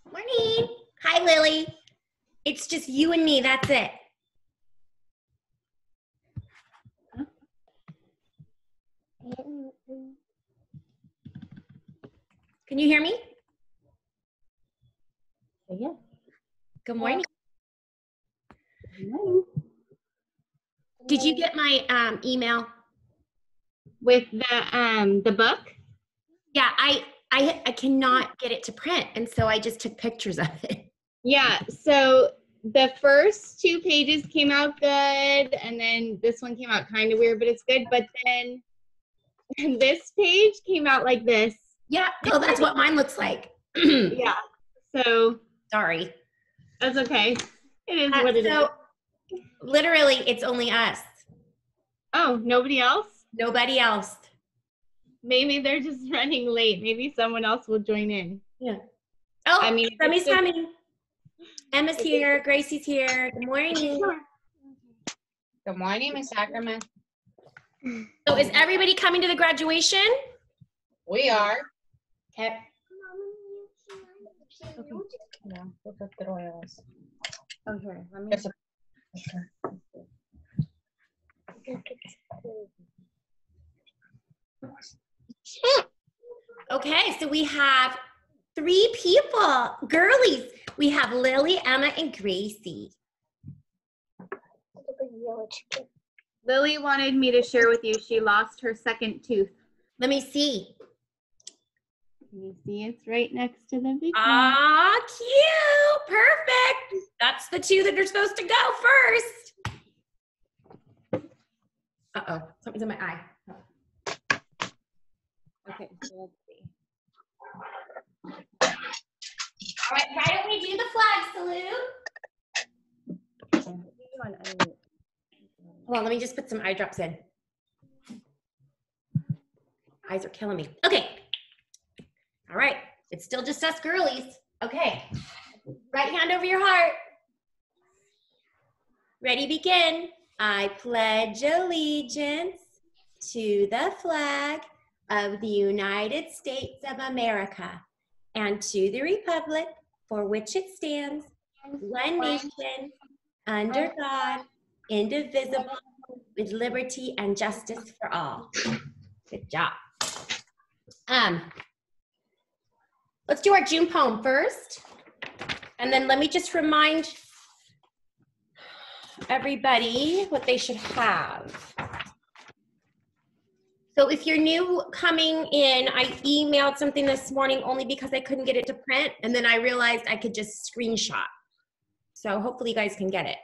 Morning. Hi, Lily. It's just you and me. That's it. Can you hear me? Yeah. Good morning. Good morning. Did you get my email? With the book? Yeah, I cannot get it to print, and so I just took pictures of it. Yeah, so the first 2 pages came out good, and then this one came out kind of weird, but it's good. But then this page came out like this. Yeah, oh, that's what mine looks like. Yeah, so Sorry. that's okay. It is what it is. So, literally, it's only us. Oh, nobody else? Nobody else. Maybe they're just running late. Maybe someone else will join in. Yeah. Oh, I mean, Remi's coming. Emma's here. Gracie's here. Good morning. Good morning, Miss Ackerman. So, is everybody coming to the graduation? We are. Okay. Yeah, look at the oils. Oh, here, let me. Yes, Okay, so we have 3 people, girlies. We have Lily, Emma, and Gracie. Lily wanted me to share with you she lost her second tooth. Let me see. Can you see it's right next to the big one? Ah, cute. Perfect. That's the 2 that are supposed to go first. Uh-oh, something's in my eye. Okay, so let's see. All right, why don't we do the flag salute? Hold on, let me just put some eye drops in. Eyes are killing me. Okay. All right, it's still just us girlies. Okay, right hand over your heart. Ready, begin. I pledge allegiance to the flag of the United States of America and to the republic for which it stands, one nation, under God, indivisible, with liberty and justice for all. Good job. Let's do our June poem first. And then let me just remind everybody what they should have. So if you're new coming in, I emailed something this morning only because I couldn't get it to print, and then I realized I could just screenshot. So hopefully you guys can get it.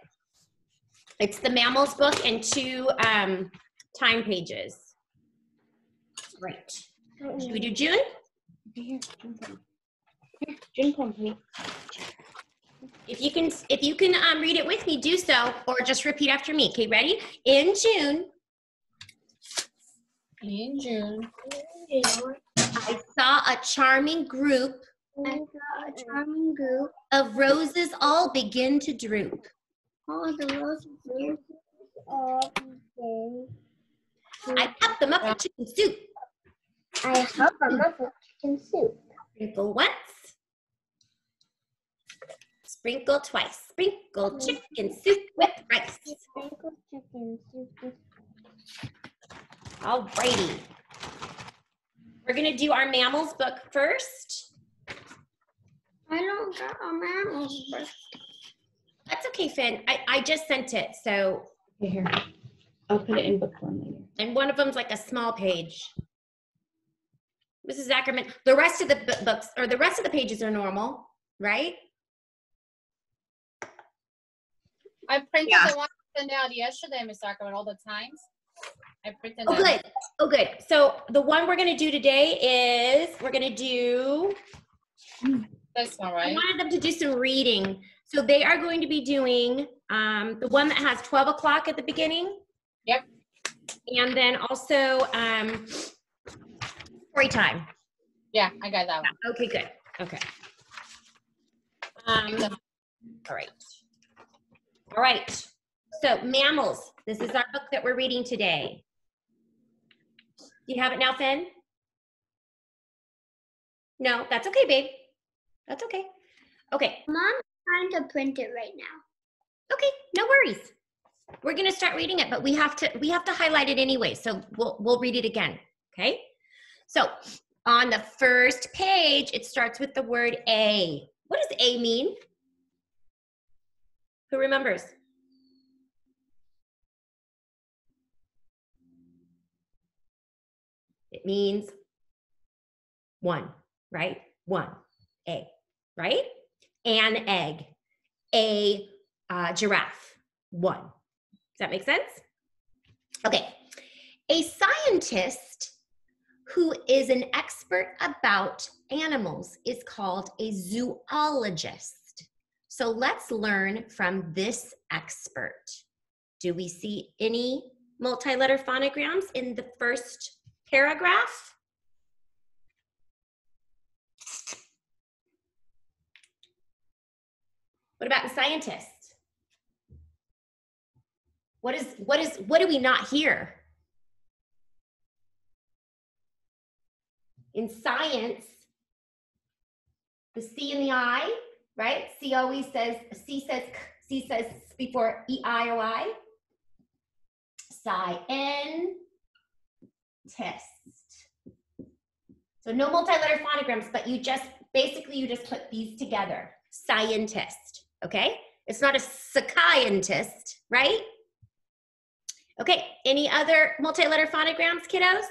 It's the Mammals book and 2 time pages. Great. Should we do June? Here, June poem, please. If you can read it with me, do so, or just repeat after me. Okay, ready? In June, I saw a charming group of roses all begin to droop. I cut them up for chicken soup. Sprinkle once, sprinkle twice. Sprinkle chicken soup with rice. All righty. We're gonna do our Mammals book first. I don't got a Mammals book. That's okay, Finn. I just sent it, so. Here, I'll put it in book form later. And one of them's like a small page. Mrs. Ackerman, the rest of the books, or the rest of the pages are normal, right? I printed the one I sent out yesterday, Miss Ackerman, all the times. I printed Oh, them. good. Oh, good. So the one we're going to do today is we're going to do. This one, I right? wanted them to do some reading. So they are going to be doing the one that has 12 o'clock at the beginning. Yep. And then also story time. Yeah, I got that one. Okay, good. Okay. All right. All right. So Mammals. This is our book that we're reading today. Do you have it now, Finn? No, that's okay, babe. That's okay. Okay, Mom's trying to print it right now. okay, no worries. We're gonna start reading it, but we have to highlight it anyway, so we'll read it again, okay? So on the first page, it starts with the word A. What does A mean? Who remembers? It means one, right? One, A, right? An egg, a giraffe, one. Does that make sense? Okay. A scientist who is an expert about animals is called a zoologist. So let's learn from this expert. Do we see any multi-letter phonograms in the first paragraph? What about scientist? What do we not hear? In science, the C in the I, right? C always says, C says before E-I-O-I. Scientist. So no multi-letter phonograms, but you just put these together. Scientist, okay? It's not a scientist, right? Okay, any other multi-letter phonograms, kiddos?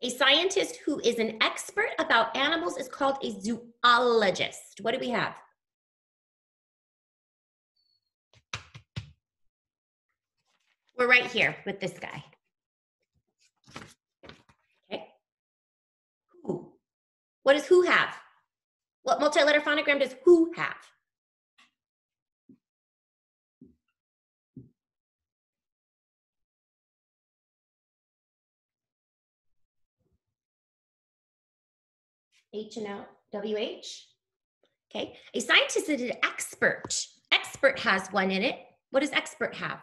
A scientist who is an expert about animals is called a zoologist. What do we have? We're right here with this guy. Okay. Who? What does who have? What multi-letter phonogram does who have? H and L, W-H. Okay. A scientist is an expert. Expert has one in it. What does expert have?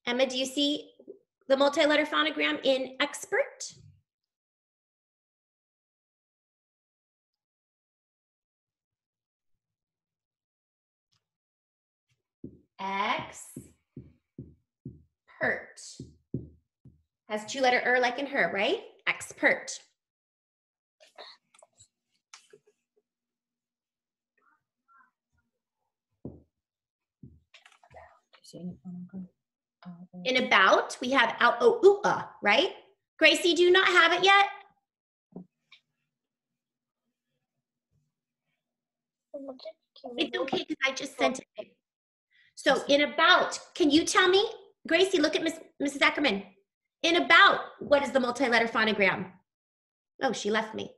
Emma, do you see the multi-letter phonogram in expert? Expert. Has two-letter er like in her, right? Expert. In about, we have out, oh, ooh, right? Gracie, do you not have it yet? It's okay because I just sent it. So in about, can you tell me? Gracie, look at Mrs. Ackerman. In about, what is the multi-letter phonogram? Oh, she left me.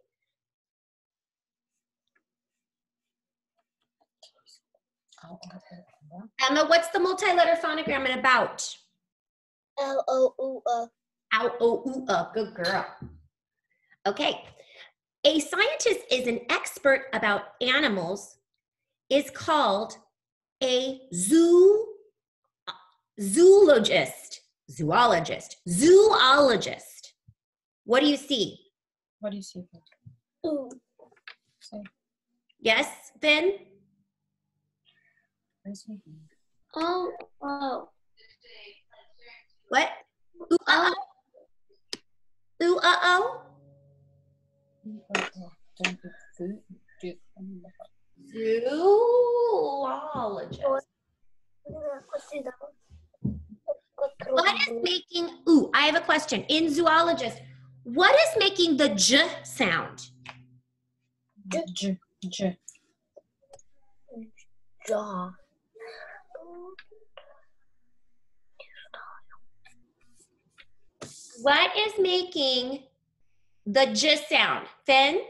Emma, what's the multi-letter phonogram in about? L-O-U-A. L-O-U-A, good girl. Okay, a scientist is an expert about animals is called a zoologist. What do you see? What do you see? Ooh. Yes, Finn? Oh, oh. What? Ooh, uh-oh. Ooh, uh-oh. Zoologist. What is making, ooh, I have a question. In zoologist, what is making the J sound? Jaw. What is making the J sound? Finn?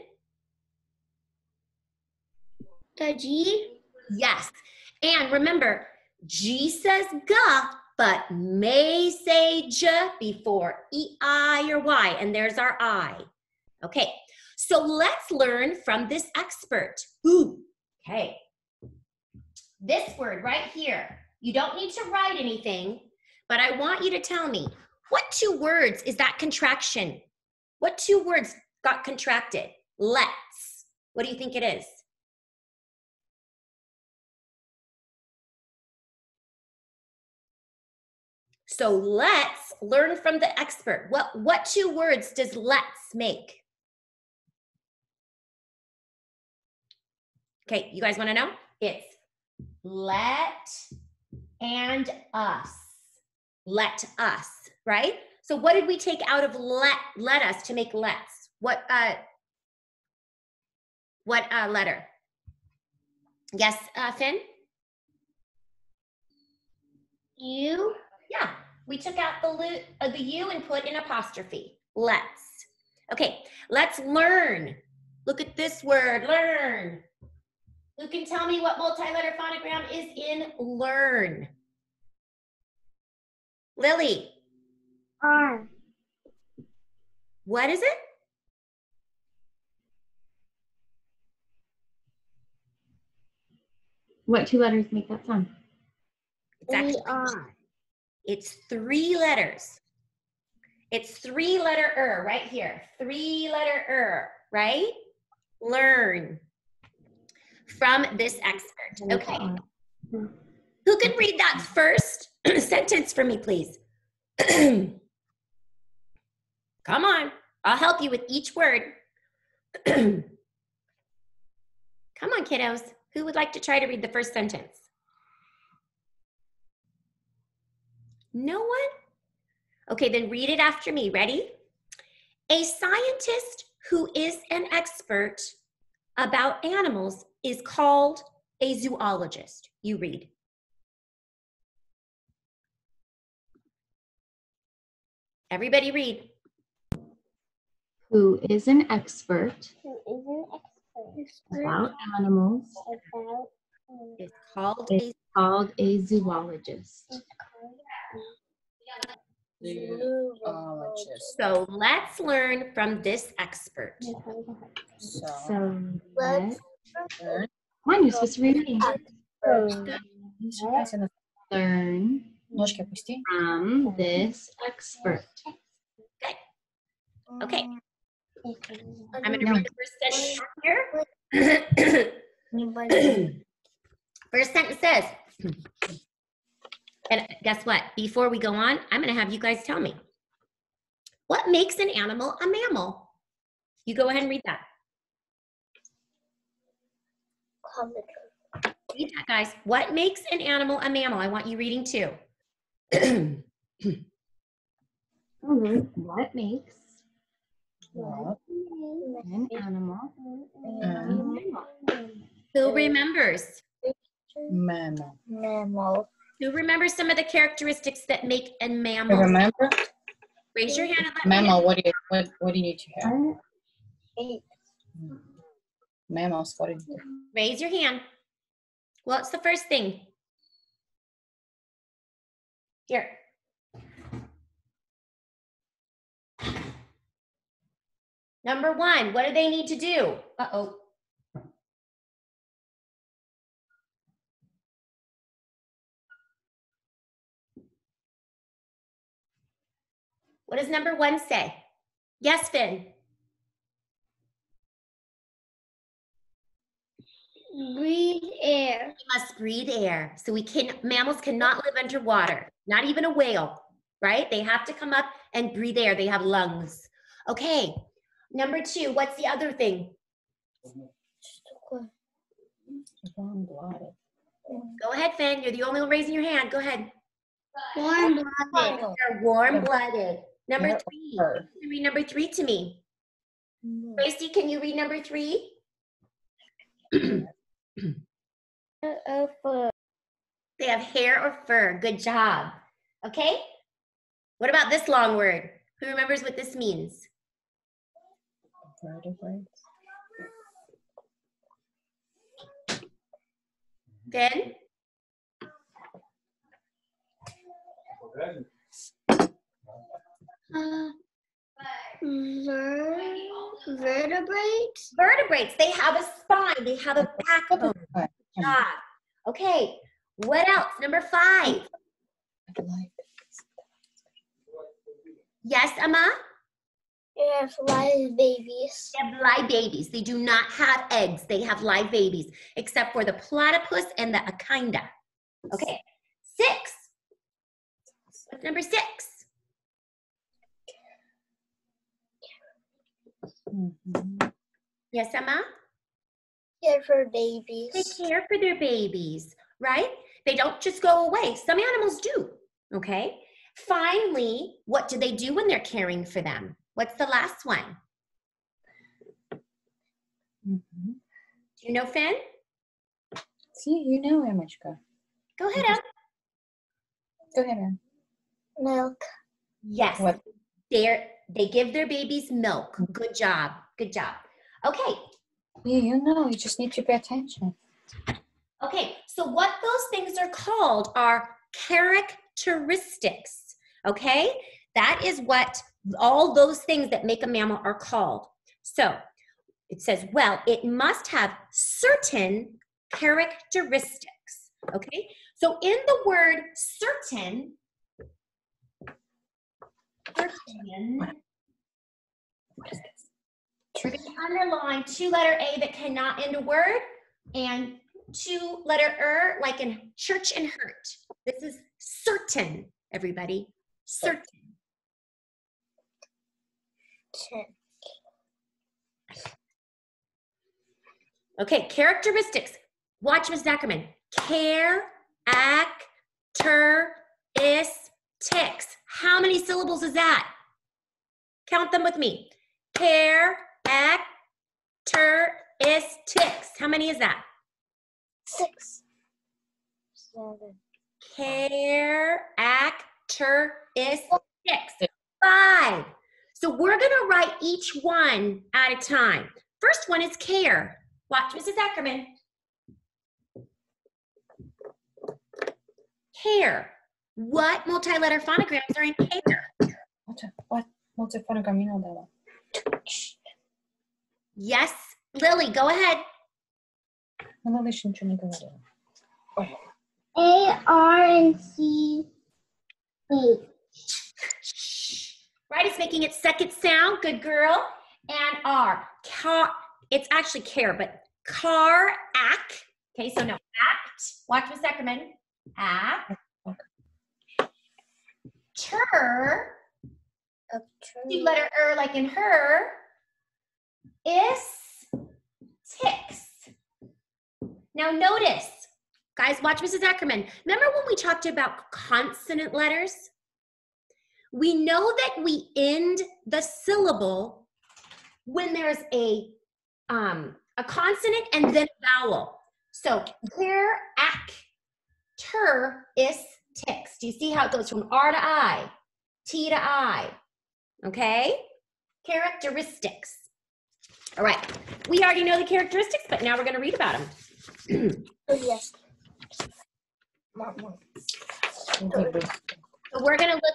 The G? Yes. And remember, G says ga, but may say J before E-I or Y, and there's our I. Okay, so let's learn from this expert. Ooh, okay. This word right here, you don't need to write anything, but I want you to tell me, What two words is that contraction? What two words got contracted? Let's. What do you think it is? So let's learn from the expert. What two words does let's make? Okay, you guys want to know? It's let and us. Let us, right? So what did we take out of let us to make let's? What letter? Yes, Finn? You. Yeah, we took out the U and put an apostrophe. Let's. Okay, let's learn. Look at this word, learn. Who can tell me what multi-letter phonogram is in learn? Lily. R. What is it? What two letters make that sound? It's 3 letters. It's 3-letter right here. 3-letter right? Learn from this expert. Okay. Who can read that first sentence for me, please? Come on. I'll help you with each word. Come on, kiddos. Who would like to try to read the first sentence? No one? Okay, then read it after me. Ready? A scientist who is an expert about animals is called a zoologist. You read. Everybody read. Who is an expert about animals It's called is called a zoologist. So let's learn from this expert. So let's learn. Come on, you're supposed to read it. Learn from this expert. Good. Okay. I'm going to read the first sentence here. First sentence says, and guess what? Before we go on, I'm going to have you guys tell me. What makes an animal a mammal? You go ahead and read that. Read that, guys. What makes an animal a mammal? I want you reading too. What makes an animal a mammal? Who remembers? Mammal. Who remembers some of the characteristics that make a mammal? Remember? Raise your hand and let me know. Mammal, what do you need to have? Mammals, what do you do? Raise your hand. What's the first thing? Here. Number 1, what do they need to do? Uh-oh. What does number 1 say? Yes, Finn. Breathe air. We must breathe air. So mammals cannot live underwater, not even a whale, right? They have to come up and breathe air. They have lungs. Okay. Number 2, what's the other thing? Go ahead, Finn. You're the only one raising your hand. Go ahead. Warm-blooded. They're warm-blooded. Number 3. Read number 3 to me. Gracie, can you read number 3? Fur. They have hair or fur. Good job. Okay? What about this long word? Who remembers what this means? Finn? Vertebrates. Vertebrates. They have a spine. They have a backbone. Good job. Okay. What else? Number 5. Yes, Emma? They have live babies. They have live babies. They do not have eggs. They have live babies, except for the platypus and the echidna. Okay, 6. What's number 6? Yes, Emma? Care for They babies. care for their babies, right? They don't just go away. Some animals do, okay? Finally, what do they do when they're caring for them? What's the last one? Do you know, Finn? See, you know, Emma. Go ahead, Em. Go ahead, Em. Milk. Yes, What? they give their babies milk. Good job, good job. Okay, Yeah, you know, you just need to pay attention. okay, so what those things are called are characteristics, okay? That is what all those things that make a mammal are called. So it says, well, it must have certain characteristics, okay? So in the word certain, What is this? we're going to underline 2-letter A that cannot end a word and 2-letter like in church and hurt. This is certain, everybody. Certain. Okay, characteristics. Watch Ms. Ackerman. Care, act, is, ticks. How many syllables is that? Count them with me. Care, act, is, ticks. How many is that? 6. 7. Care, act, is, ticks. 5. So we're gonna write each one at a time. First one is care. Watch Mrs. Ackerman. Care. What multi-letter phonograms are in care? What? Multi-phonogram, you know that one. Yes, Lily, go ahead. No, listen to me. Go ahead. A, R, and C, H. Right, it's making its second sound. Good girl. And R. Car. It's actually care, but car, act. Okay, so no, act. Watch Miss Ackerman. Act. Two-letter like in her. Is, ticks. Now notice, guys, watch Mrs. Ackerman. Remember when we talked about consonant letters? We know that we end the syllable when there's a consonant and then a vowel. So care, is, ticks. Do you see how it goes from R to I, T to I? Okay? Characteristics. All right. We already know the characteristics, but now we're going to read about them. Oh, yes. So we're going to look,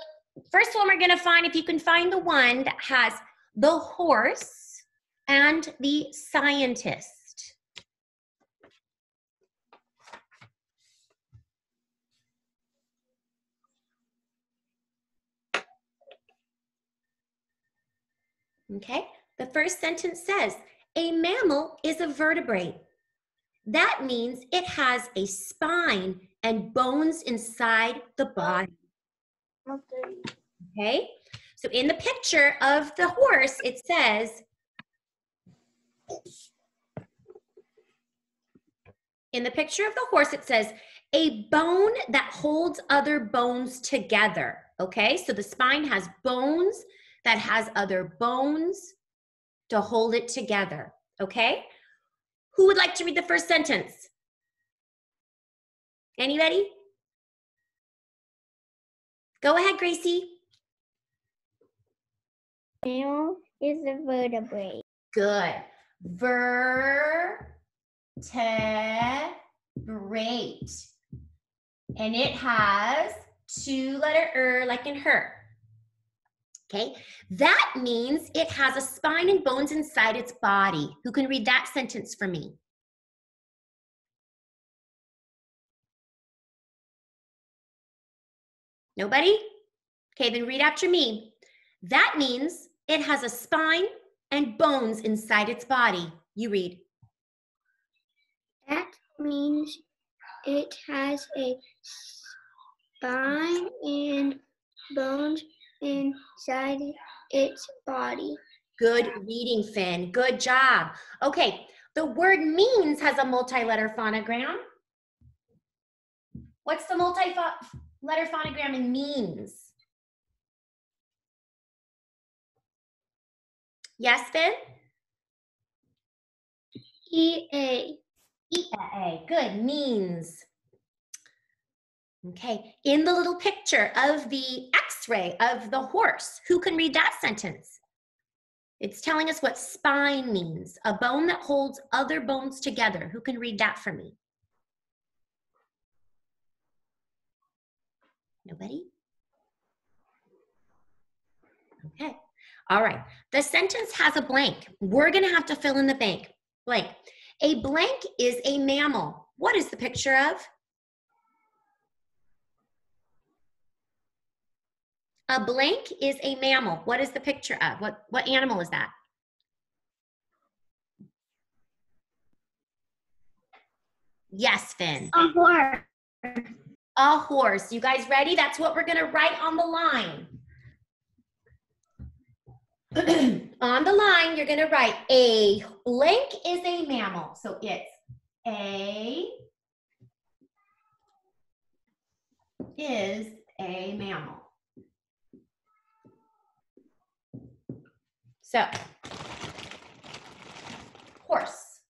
first one we're going to find, if you can find the one that has the horse and the scientist. Okay, the first sentence says, a mammal is a vertebrate. That means it has a spine and bones inside the body. Okay, so in the picture of the horse, it says, a bone that holds other bones together. Okay, so the spine has bones that has other bones to hold it together. Okay, who would like to read the first sentence? Anybody? Go ahead, Gracie. Mammal is a vertebrate. Good. Vertebrate. And it has two-letter like in her. Okay, that means it has a spine and bones inside its body. Who can read that sentence for me? Nobody? Okay, then read after me. That means it has a spine and bones inside its body. You read. That means it has a spine and bones inside its body. Good reading, Finn. Good job. Okay, the word means has a multi-letter phonogram. What's the multi-letter phonogram in means? Yes, Finn? E-A. E-A. Good, means. Okay, in the little picture of the X-ray of the horse, who can read that sentence? It's telling us what spine means, a bone that holds other bones together. Who can read that for me? Nobody? Okay, all right. The sentence has a blank. We're gonna have to fill in the blank. A blank is a mammal. What is the picture of? A blank is a mammal. What is the picture of? What animal is that? Yes, Finn. A horse. A horse. You guys ready? That's what we're gonna write on the line. On the line, you're gonna write a blank is a mammal. So it's a is a mammal. So, horse.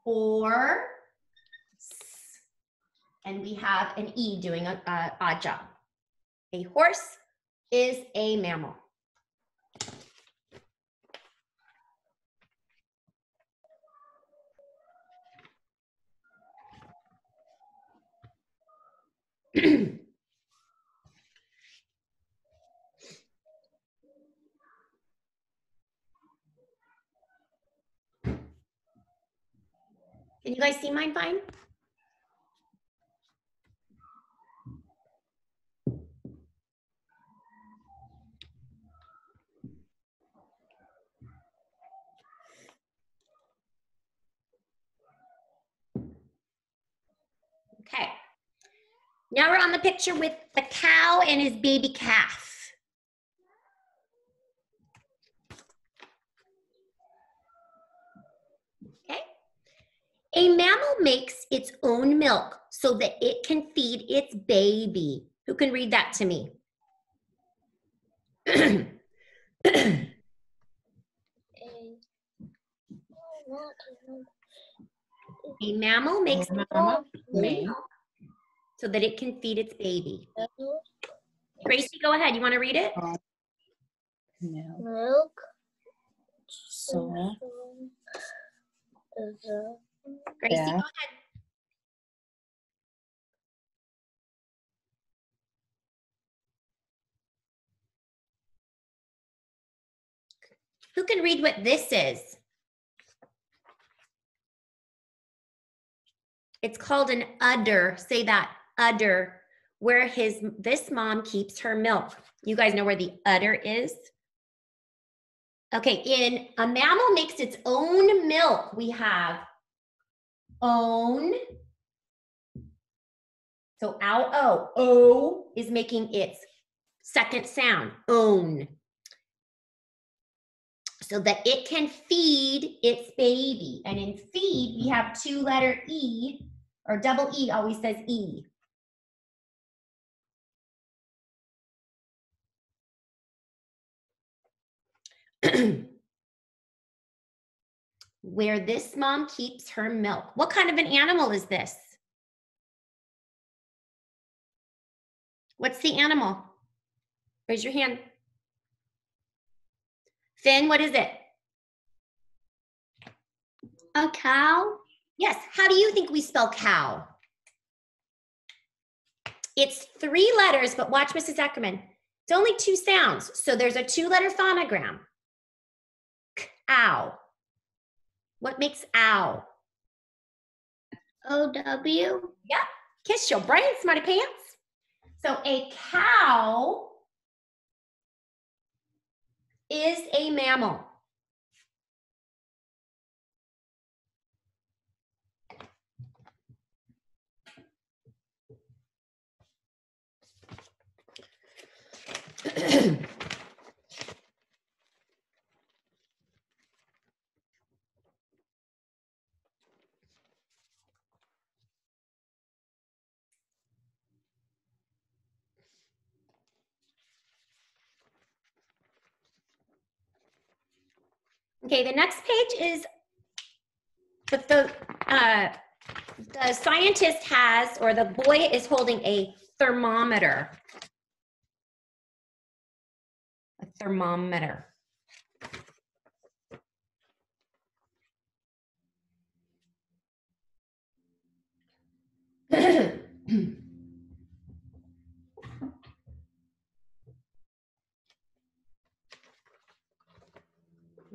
Or, and we have an E doing an odd job. A horse is a mammal. Can you guys see mine fine? Okay. Now we're on the picture with the cow and his baby calf. Okay. A mammal makes its own milk so that it can feed its baby. Who can read that to me? A mammal makes its own milk so that it can feed its baby. Gracie, go ahead. You want to read it? Milk. So. Gracie, Yeah. go ahead. Who can read what this is? It's called an udder. Say that, udder, where this mom keeps her milk. You guys know where the udder is? Okay, in a mammal makes its own milk, we have own. So O is making its second sound, own. So that it can feed its baby. And in feed, we have two-letter E, or double E always says E. Where this mom keeps her milk. What kind of an animal is this? What's the animal? Raise your hand. Finn, what is it? A cow. Yes, how do you think we spell cow? It's 3 letters, but watch Mrs. Ackerman. It's only 2 sounds, so there's a 2-letter phonogram. Ow. What makes ow? O-W. Yep, kiss your brain, smarty pants. So a cow is a mammal. Okay, the next page is the scientist has, or the boy is holding a thermometer. A thermometer.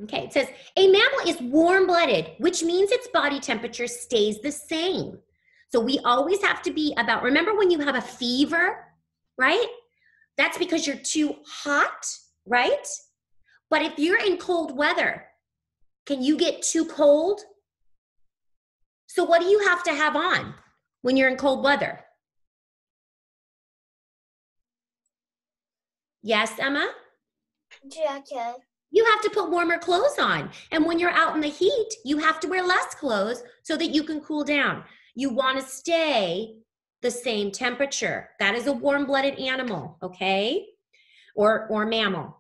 Okay, it says a mammal is warm-blooded, which means its body temperature stays the same. So we always have to be about, remember when you have a fever, right? That's because you're too hot, right? But if you're in cold weather, can you get too cold? So what do you have to have on when you're in cold weather? Yes, Emma? Jacket. You have to put warmer clothes on. And when you're out in the heat, you have to wear less clothes so that you can cool down. You want to stay the same temperature. That is a warm-blooded animal, okay? Or mammal.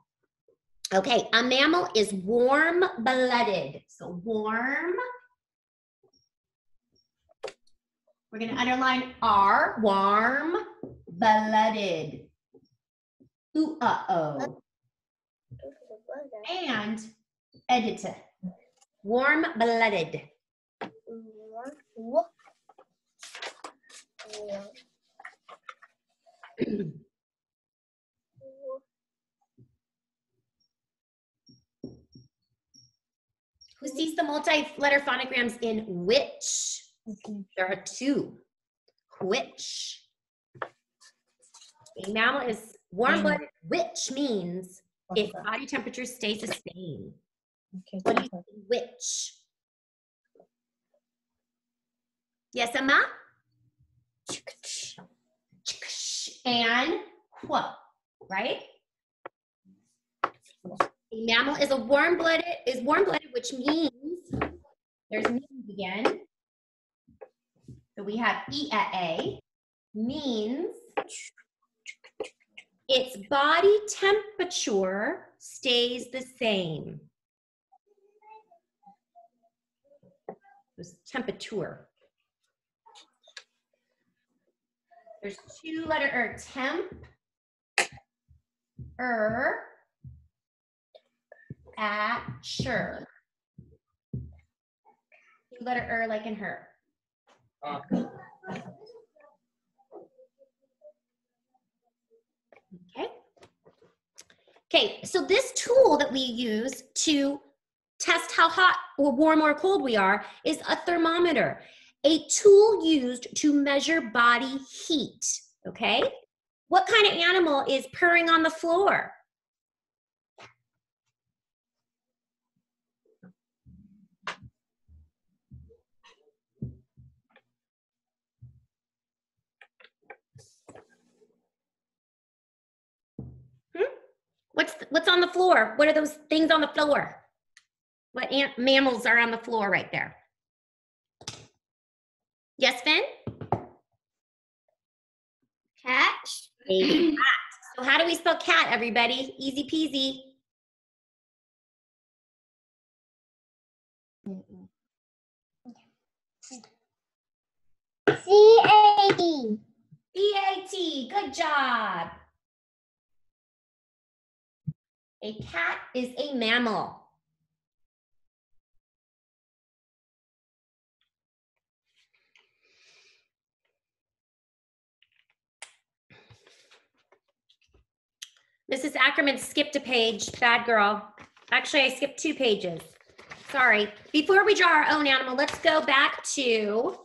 Okay, a mammal is warm-blooded. So warm. We're going to underline R, warm-blooded. Ooh, uh-oh. And editor. Warm-blooded. Who sees the multi-letter phonograms in which? There are two. Which. A mammal is warm-blooded, which means its body temperature stays the same. Okay. What do you think? Which? Yes, Emma? And what? Right? A mammal is warm-blooded, which means, there's means again. So we have E-A, means its body temperature stays the same. It's temperature. There's two letter temp, at, sure. Two letter like in her. Okay. Okay, so this tool that we use to test how hot or warm or cold we are is a thermometer, a tool used to measure body heat, okay? What kind of animal is purring on the floor? What's on the floor? What are those things on the floor? What mammals are on the floor right there? Yes, Finn? Cat. A cat. So how do we spell cat, everybody? Easy peasy. C-A-T. C-A-T, good job. A cat is a mammal. Mrs. Ackerman skipped a page, bad girl. Actually, I skipped 2 pages. Sorry. Before we draw our own animal, let's go back to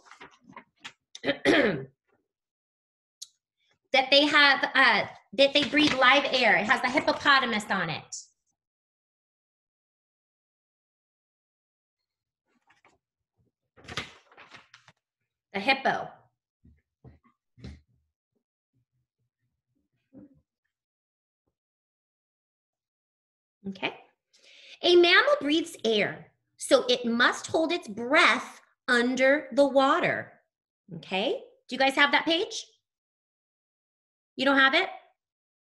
the that they have, that they breathe live air. It has the hippopotamus on it. The hippo. Okay. A mammal breathes air, so it must hold its breath under the water. Okay. Do you guys have that page? You don't have it?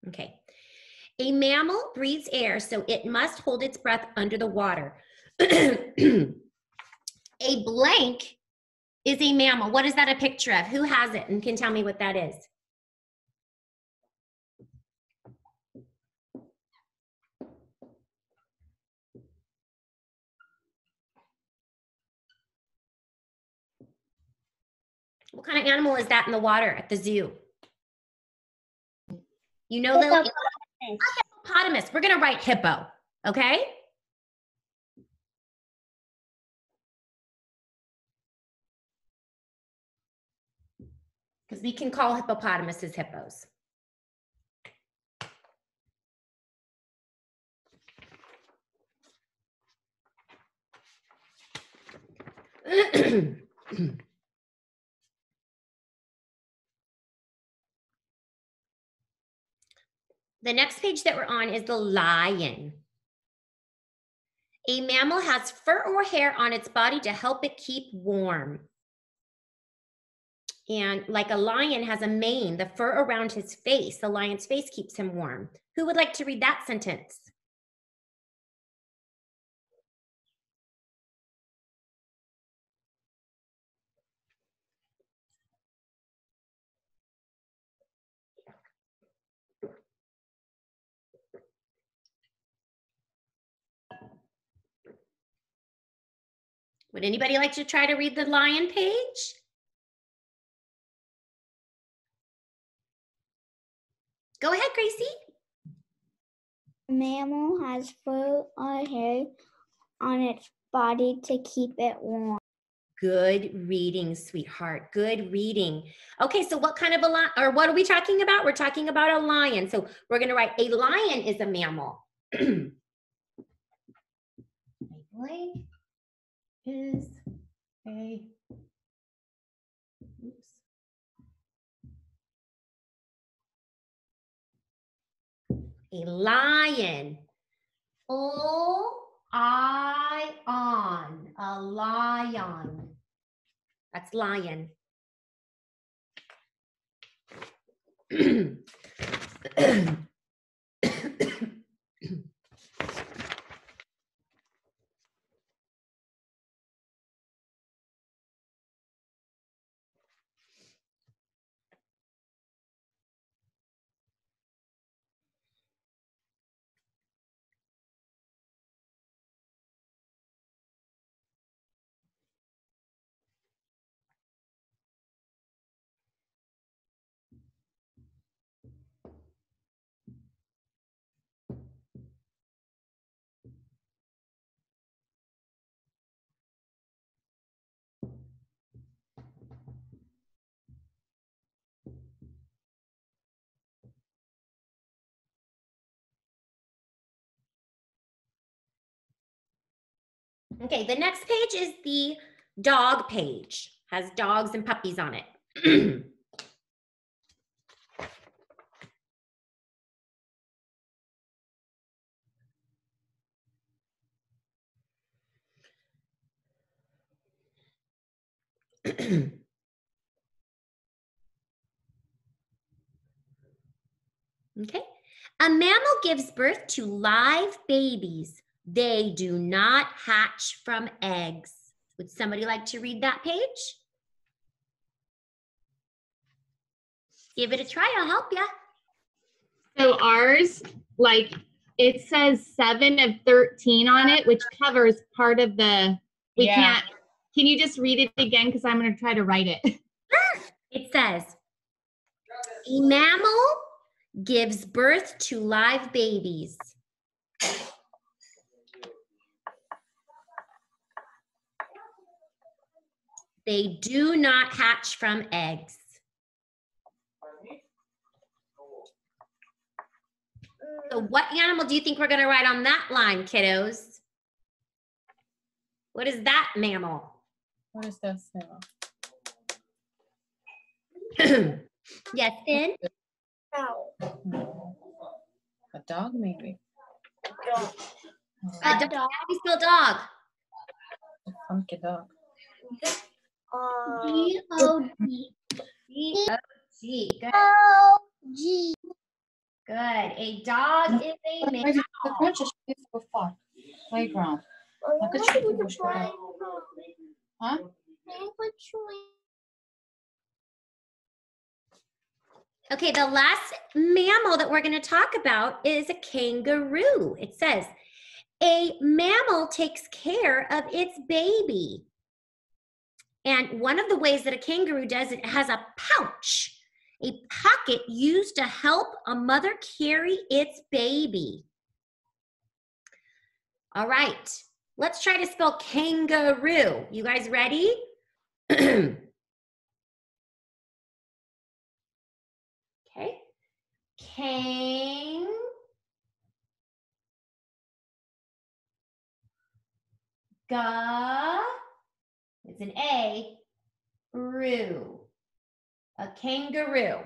Okay. A mammal breathes air, so it must hold its breath under the water. A blank is a mammal. What is that a picture of? Who has it and can tell me what that is? What kind of animal is that in the water at the zoo? You know, Lily? Hippopotamus. We're going to write hippo, okay? Because we can call hippopotamuses hippos. The next page that we're on is the lion. A mammal has fur or hair on its body to help it keep warm. And like a lion has a mane, the fur around his face, the lion's face keeps him warm. Who would like to read that sentence? Would anybody like to try to read the lion page? Go ahead, Gracie. Mammal has fur or hair on its body to keep it warm. Good reading, sweetheart. Good reading. Okay, so what kind of a lion, or what are we talking about? We're talking about a lion. So we're going to write a lion is a mammal. A blank is a, oops. A lion. O-I-on. A lion. That's lion. Okay, the next page is the dog page. Has dogs and puppies on it. Okay. A mammal gives birth to live babies. They do not hatch from eggs. Would somebody like to read that page? Give it a try, I'll help you. So ours, like, it says 7 of 13 on it, which covers part of the, we Yeah. can't, can you just read it again? Because I'm going to try to write it. It says, a mammal gives birth to live babies. They do not hatch from eggs. So what animal do you think we're going to write on that line, kiddos? What is that mammal? What is that smell? Yes, Finn? No. A dog, maybe. A dog. How do you spell dog? A funky dog. G-O-D. G-O-G. Good. O-G. Good. A dog is a mammal. Закончишь for fun. Playground. Huh? Okay, the last mammal that we're going to talk about is a kangaroo. It says, a mammal takes care of its baby. And one of the ways that a kangaroo does it has a pouch, a pocket used to help a mother carry its baby. All right, let's try to spell kangaroo. You guys ready? Okay. It's an A, roo. A kangaroo.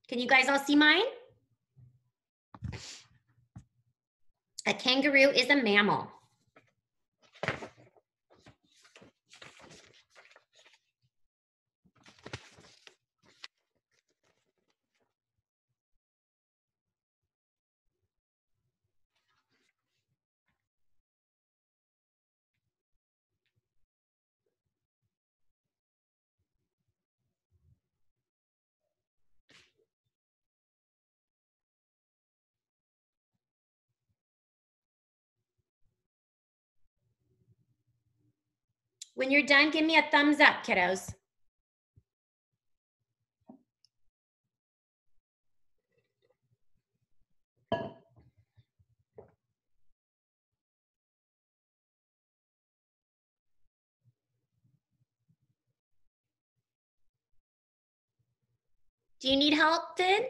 Can you guys all see mine? A kangaroo is a mammal. When you're done, give me a thumbs up, kiddos. Do you need help, Finn?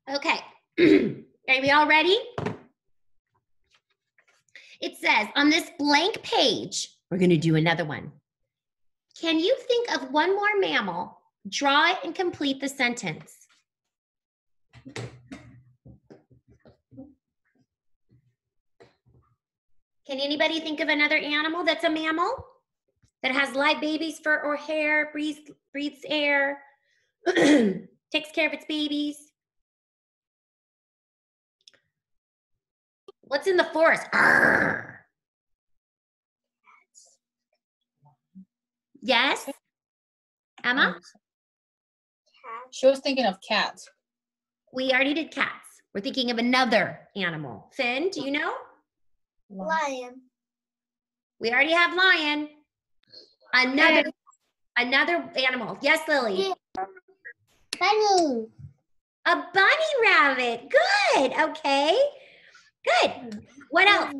Okay, are we all ready? It says on this blank page, we're gonna do another one. Can you think of one more mammal? Draw it and complete the sentence. Can anybody think of another animal that's a mammal? That has live babies, fur or hair, breathes air, takes care of its babies? What's in the forest? Arr. Yes? Emma? She was thinking of cats. We already did cats. We're thinking of another animal. Finn, do you know? Lion. We already have lion. Another animal. Yes, Lily? Bunny. A bunny rabbit. Good. Okay. Good. What else?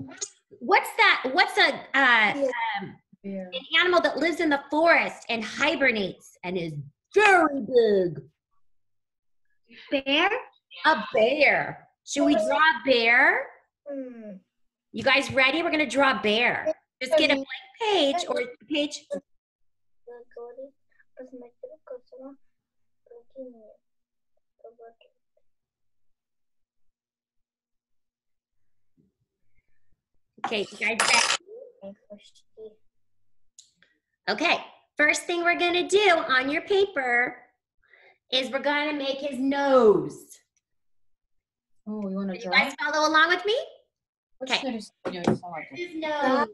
What's that? What's Bear. an animal that lives in the forest and hibernates and is very big? Bear. A bear. Should we draw a bear? You guys ready? We're gonna draw a bear. Just get a blank page or a page. Okay, you guys ready? Okay, First thing we're gonna do on your paper is we're gonna make his nose. Oh, you want to You draw? guys follow along with me? Which Okay. side is yours? I like it. His nose.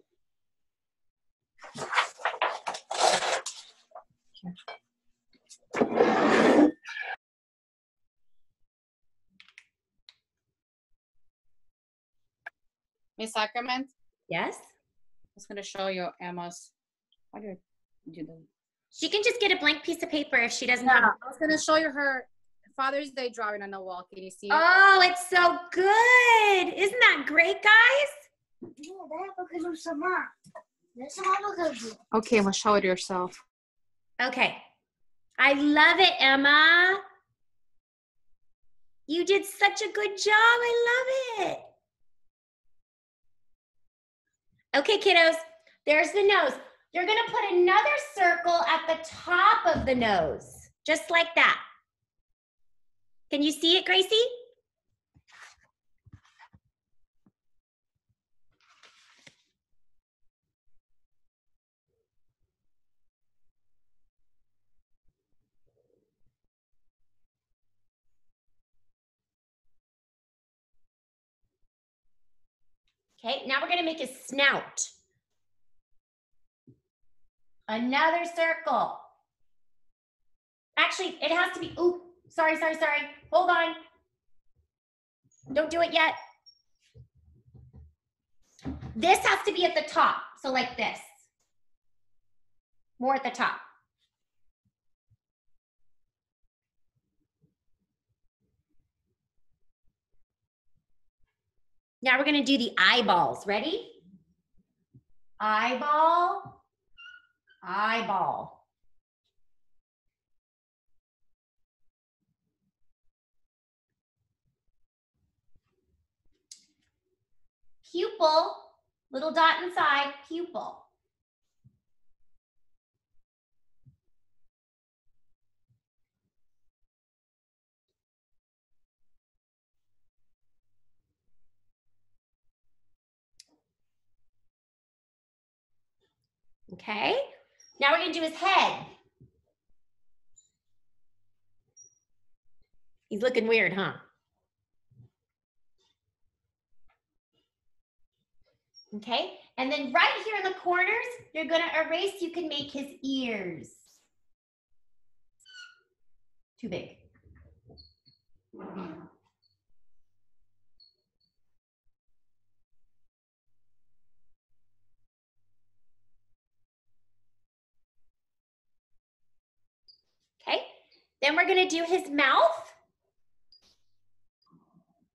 Miss Sacrament, Yes? I was going to show you Emma's. How do you do that? She can just get a blank piece of paper if she doesn't Yeah, have. I was going to show you her Father's Day drawing on the wall. Can you see it? Oh, it's so good. Isn't that great, guys? Okay, I'm going to show it yourself. Okay. I love it, Emma. You did such a good job. I love it. Okay, kiddos, there's the nose. You're gonna put another circle at the top of the nose, just like that. Can you see it, Gracie? Okay, now we're gonna make his snout. Another circle. Actually, it has to be, ooh, sorry. Hold on. Don't do it yet. This has to be at the top, so like this. More at the top. Now we're gonna do the eyeballs. Ready? Eyeball, eyeball. Pupil, little dot inside, pupil. Okay, now we're gonna do his head. He's looking weird, huh? Okay, and then right here in the corners, you're gonna erase, you can make his ears. Too big. Okay, then we're gonna do his mouth.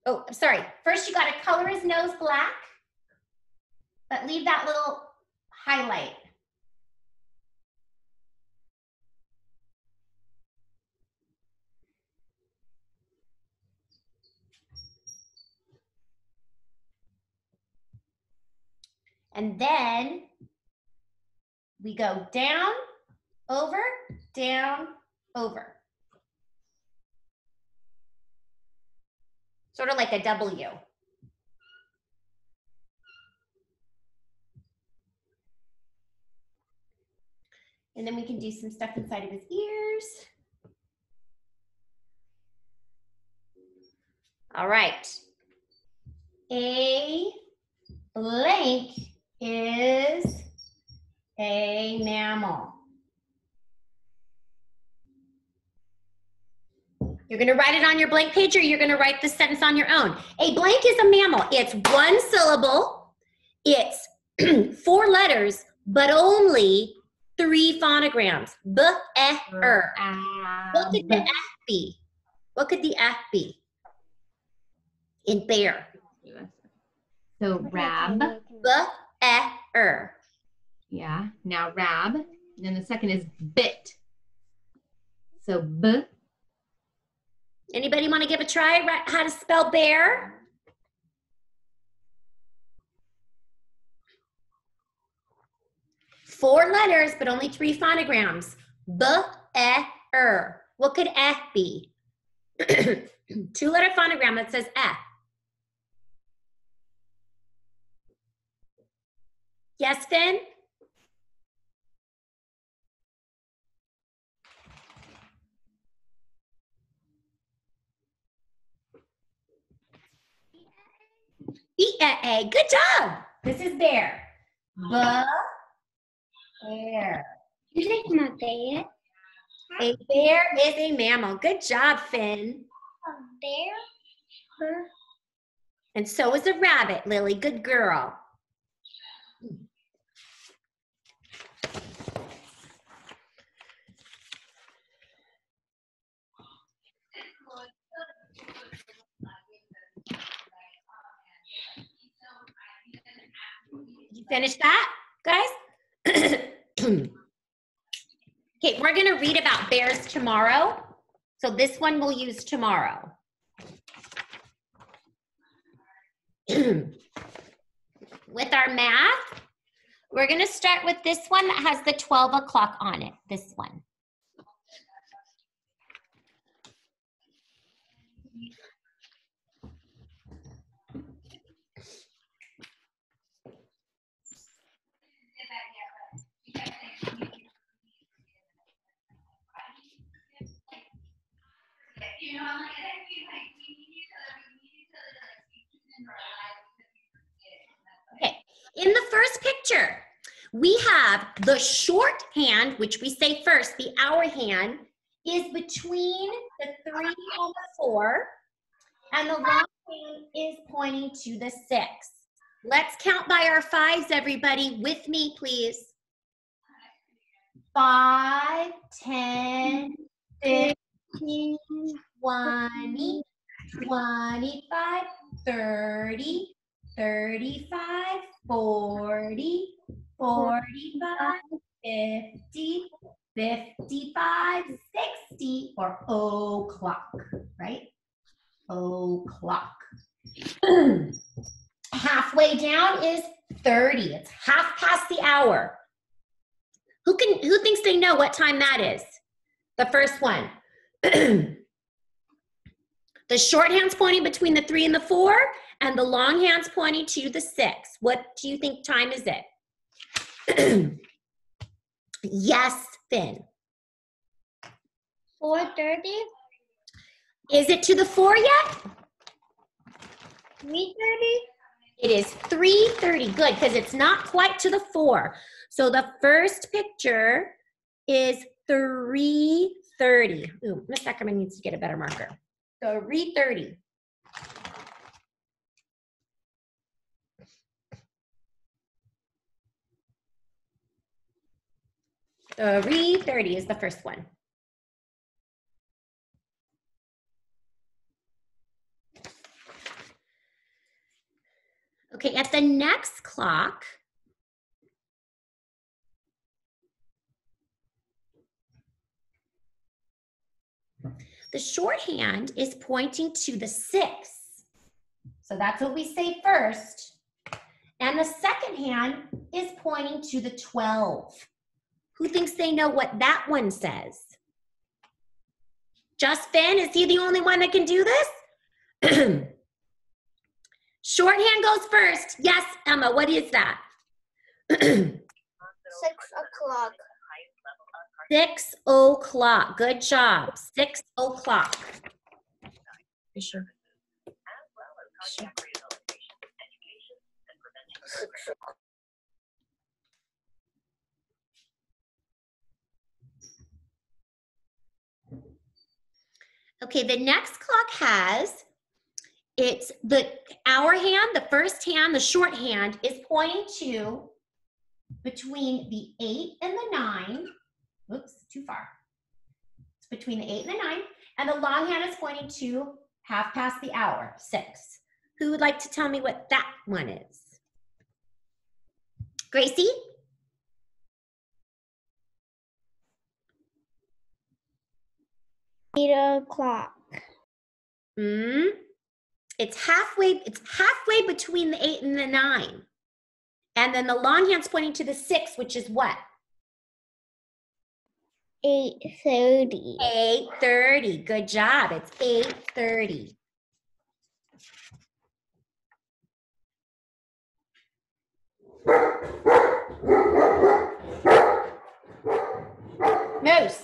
Oh, I'm sorry. First, you gotta color his nose black, but leave that little highlight. And then we go down, over, down, over. Sort of like a W. And then we can do some stuff inside of his ears. All right. A blank is a mammal. You're gonna write it on your blank page or you're gonna write the sentence on your own. A blank is a mammal. It's one syllable. It's 4 letters, but only 3 phonograms. B, E, R. What could the F be? What could the F be? In bear. So rab. B, E, R. Yeah. Now rab. And then the second is bit. So b. Anybody want to give a try how to spell bear? Four letters, but only 3 phonograms. B, E, R. What could F be? 2-letter phonogram that says F. Yes, Finn? E-A-A. Good job. This is bear. Bear. You think my bear? A bear is a mammal. Good job, Finn. A bear? And so is a rabbit, Lily. Good girl. You finished that, guys? Okay, we're going to read about bears tomorrow. So this one we'll use tomorrow. With our math, we're going to start with this one that has the 12 o'clock on it, this one. Okay, in the first picture, we have the shorthand, which we say first, the hour hand, is between the 3 and the 4, and the long hand is pointing to the 6. Let's count by our 5s, everybody. With me, please. 5, 10, 15, 20, 25, 30, 35, 40, 45, 50, 55, 60, or o'clock, right? O'clock. Halfway down is 30. It's half past the hour. Who thinks they know what time that is? The first one. The shorthand's pointing between the 3 and the 4, and the long hand's pointing to the 6. What do you think time is it? Yes, Finn. 4:30? Is it to the 4 yet? 3:30? It is 3:30. Good, because it's not quite to the 4. So the first picture is 3:30. Ooh, Miss Ackerman needs to get a better marker. 3:30. The 3:30 is the first one. Okay, at the next clock, the shorthand is pointing to the 6. So that's what we say first. And the second hand is pointing to the 12. Who thinks they know what that one says? Just Finn? Is he the only one that can do this? Shorthand goes first. Yes, Emma, what is that? 6 o'clock. 6 o'clock. Good job. 6 o'clock. Sure. Okay, the next clock has, it's the hour hand, the first hand, the shorthand is pointing to between the 8 and the 9. Oops, too far. It's between the 8 and the 9. And the long hand is pointing to half past the hour, 6. Who would like to tell me what that one is? Gracie? Eight o'clock. It's halfway between the 8 and the 9. And then the long hand's pointing to the 6, which is what? 8:30. 8:30. Good job. It's 8:30. Moose.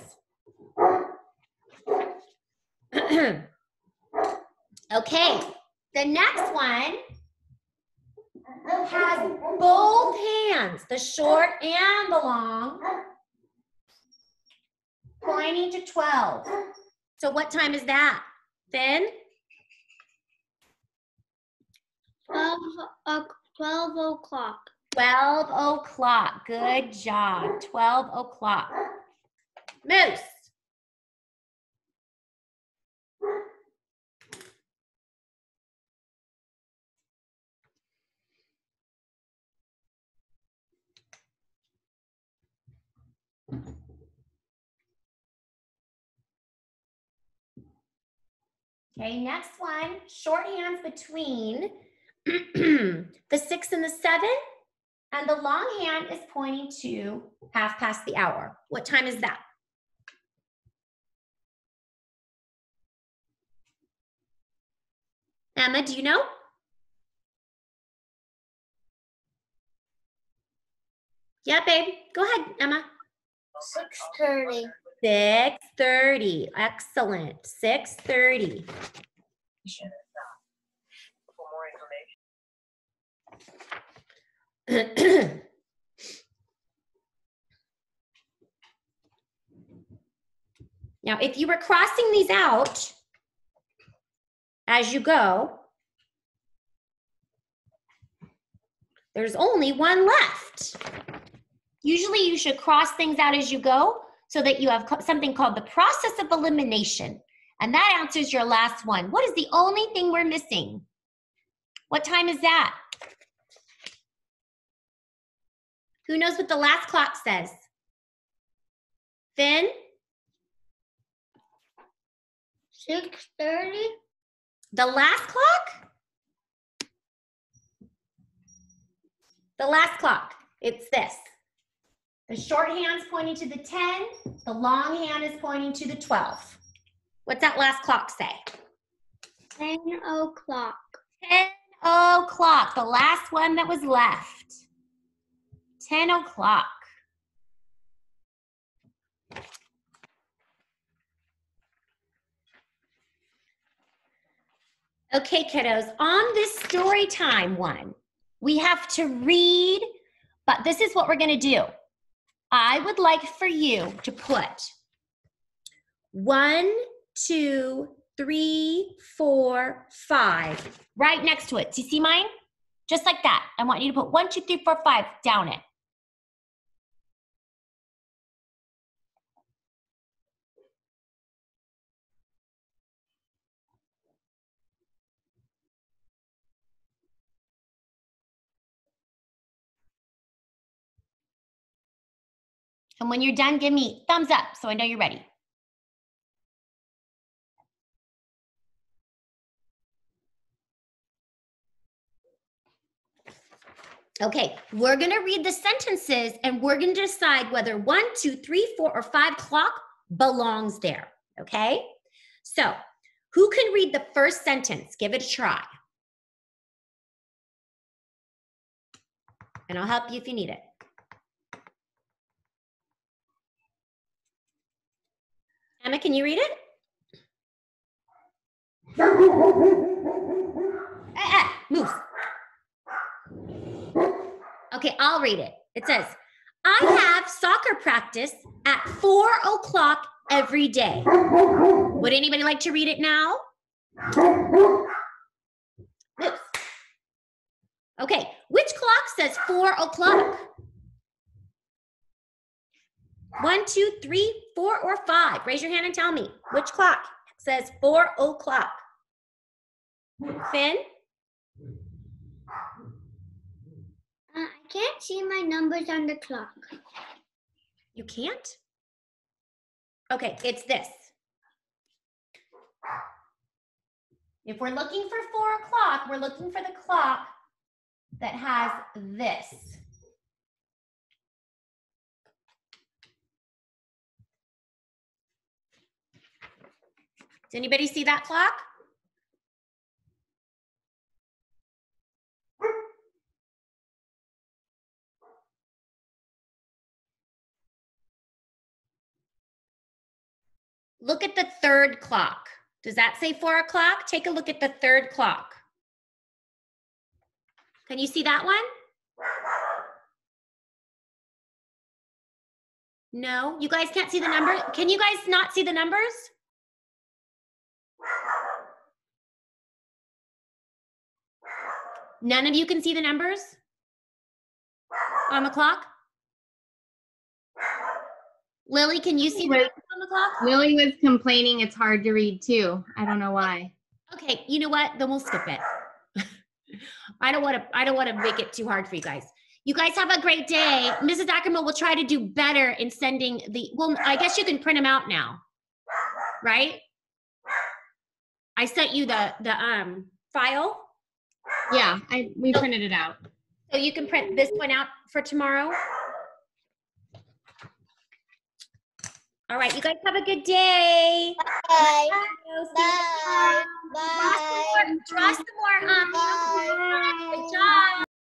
Okay, the next one has both hands, the short and the long, pointing to 12. So what time is that, Finn? 12 o'clock. 12 o'clock. Good job. 12 o'clock. Moose. Okay, next one, short hands between the 6 and the 7, and the long hand is pointing to 1/2 What time is that? Emma, do you know? Yeah, babe. Go ahead, Emma. 6:30. 6:30. Excellent. 6:30. Now, if you were crossing these out as you go, there's only one left. Usually you should cross things out as you go so that you have something called the process of elimination. And that answers your last one. What is the only thing we're missing? What time is that? Who knows what the last clock says? Finn? 6:30. The last clock? The last clock. It's this. The short hand's pointing to the 10. The long hand is pointing to the 12. What's that last clock say? 10 o'clock. 10 o'clock. The last one that was left. 10 o'clock. Okay, kiddos, on this story time one, we have to read, but this is what we're gonna do. I would like for you to put 1, 2, 3, 4, 5 right next to it. Do you see mine? Just like that. I want you to put 1, 2, 3, 4, 5 down it. And when you're done, give me thumbs up so I know you're ready. Okay, we're gonna read the sentences and we're gonna decide whether 1, 2, 3, 4, or 5 o'clock belongs there, okay? So, who can read the first sentence? Give it a try. And I'll help you if you need it. Emma, can you read it? Moose. Okay, I'll read it. It says, I have soccer practice at 4 o'clock every day. Would anybody like to read it now? Moose. Okay, which clock says 4 o'clock? 1, 2, 3, 4, or 5. Raise your hand and tell me. Which clock says 4 o'clock? Finn? I can't see my numbers on the clock. You can't? Okay, it's this. If we're looking for 4 o'clock, we're looking for the clock that has this. Does anybody see that clock? Look at the third clock. Does that say 4 o'clock? Take a look at the third clock. Can you see that one? No, you guys can't see the number. Can you guys not see the numbers? None of you can see the numbers on the clock? Lily, can you see the numbers on the clock? Lily was complaining it's hard to read too. I don't know why. Okay, you know what? Then we'll skip it. I don't want to make it too hard for you guys. You guys have a great day. Mrs. Ackerman will try to do better in sending well, I guess you can print them out now, right? I sent you the file. Yeah, we printed it out. So you can print this one out for tomorrow. All right, you guys have a good day. Bye. Bye. Bye. Draw some more. Bye. Good job.